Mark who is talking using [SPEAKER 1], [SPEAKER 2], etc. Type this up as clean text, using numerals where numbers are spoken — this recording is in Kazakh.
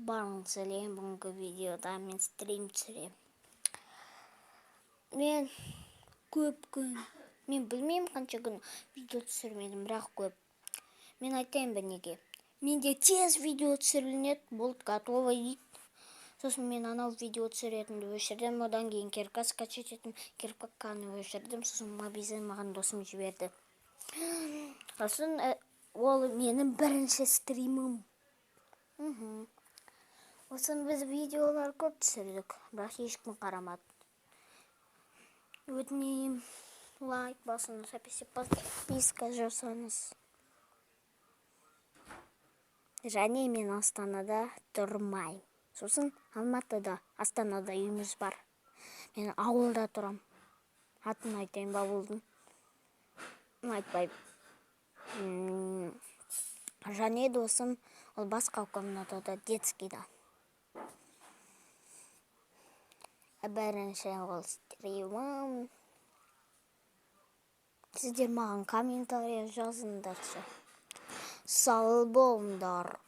[SPEAKER 1] Барыңыз эле бүгүнкү видеода мен стрим түсүрөм. Мен мен билбейм канча күн видео түсүрмөдүм, бирок көп. Мен айтайын неге. Менде тез видео түсүрүлөт, болуп готово дейт. Сосын мен анау видео түсүрөтүмдү өчүрдүм, одан кийин кирпка скачать этим, кирпканы өчүрдүм, сосын мобизин мага досум жиберди. Сосын ол менин биринчи стримим. Сосын биз видеолор көп түсүрдүк, бирок эч ким карамады. Өтүнөм, лайк басыңыз, подписка жасаңыз. Және мен Астанада турмайм. Сосын Алматыда, Астанада үйүмүз бар. Мен ауылда турам. Атын айтайын ба ауылдун? Айтпайм. Және досум ол башка комнатада, детскийда. Биринчи ол стримим. Сиздер мага комментарий жазыңдарчы. Сау болуңдар.